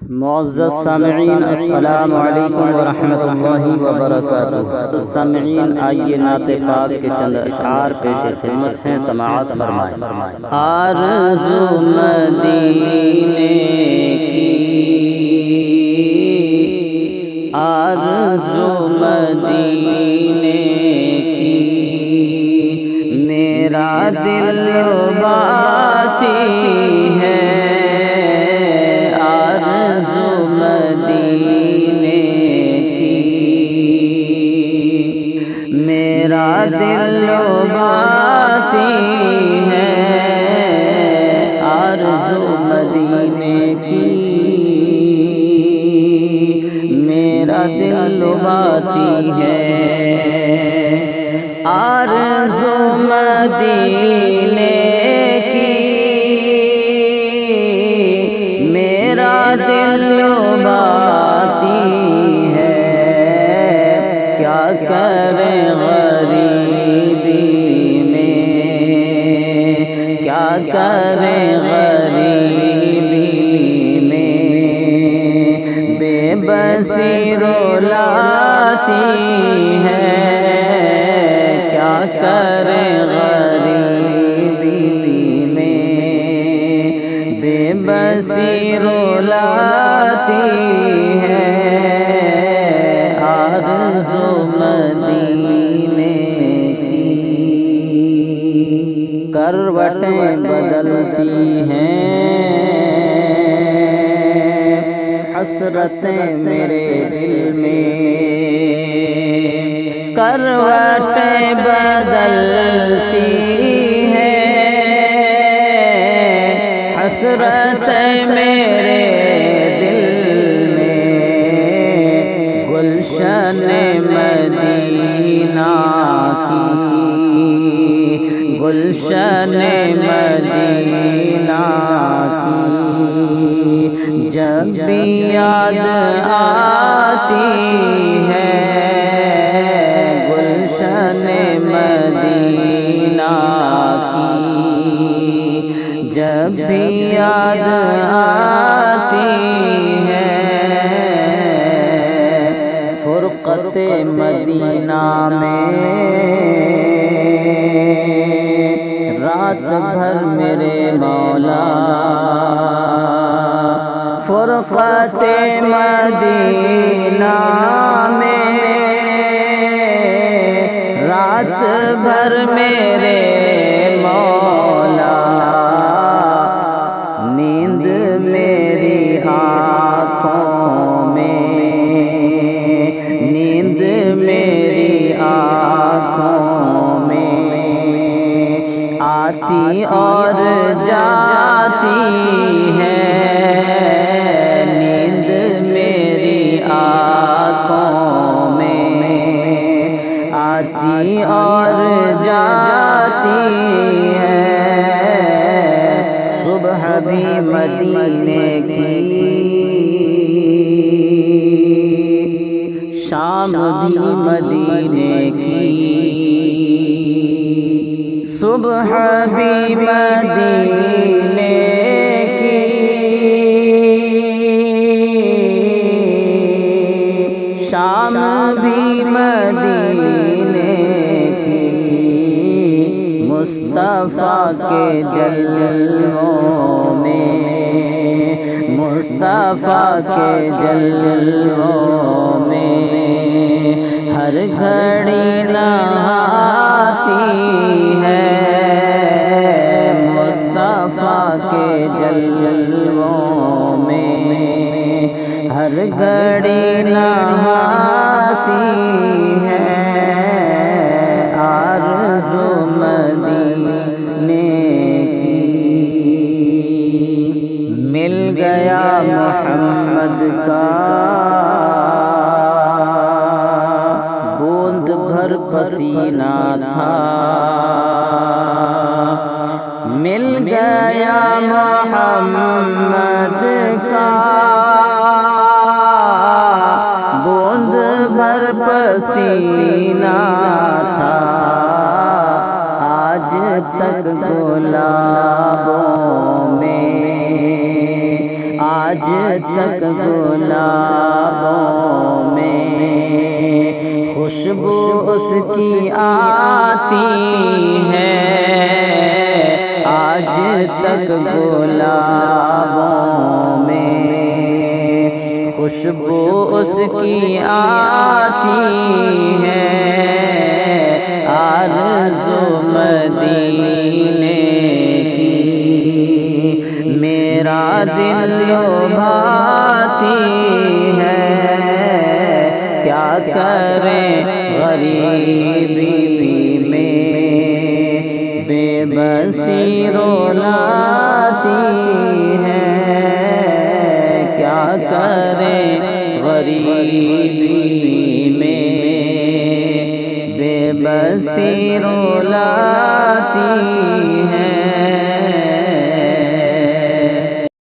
معزز سامعین، السلام علیکم ورحمۃ اللہ وبرکاتہ۔ سامعین، آئیے نعت پاک کے چند اشعار پیش خدمت ہیں، سماعت فرمائیں۔ آرزو مدینے کی، آرزو مدینے کی، میرا دل باتی ہے، میرا دل باتی ہے، آرزو مدینے کی، میرا دل باتی ہے، آرزو مدینے کی، میرا دل باتی ہے، کیا کریں کریں غریبی میں، بے بسی رولاتی ہے، کیا کریں غریبی میں، بے بسی رولاتی ہے، آرزو مدینے کی، کروٹیں بدلتی ہیں، حسرتیں میرے دل میں، کروٹیں بدلتی ہیں، حسرتیں میرے دل میں، گلشن مدینہ کی، گلشن مدینہ کی، جب بھی یاد آتی ہے، گلشن مدینہ کی، جب بھی یاد آتی ہے، فرقت مدینہ میں رات بھر میرے مولا، فرقت مدینہ میں رات بھر میرے مولا، نیند میری آنکھوں میں، نیند میری آنکھوں میں آتی اور جاتی ہے، نیند میری آنکھوں میں آتی اور جاتی ہے، صبح بھی مدینے کی، شام بھی مدینے کی، صبح بھی مدینے کی، شام بھی مدینے کی، مصطفیٰ کے جلووں میں، مصطفیٰ کے جلووں میں ہر گھڑی نہاتی ہے، مصطفیٰ کے جلووں میں ہر گھڑی نہاتی ہے، آرزو مدینے کی، مل گیا محمد کا بوند بھر پسینہ تھا، مل گیا محمد کا بوند بھر پسینہ تھا، آج تک گلابوں میں، آج تک گلابوں میں خوشبو اس کی آتی ہے، آج تک گلابوں میں خوشبو اس کی آتی ہے، آرزو مدینے کی میرا دل لبھاتی ہے، کیا کریں غریبی میں بے بسی رلاتی ہے، کیا کریں غریبی میں بے بسی رلاتی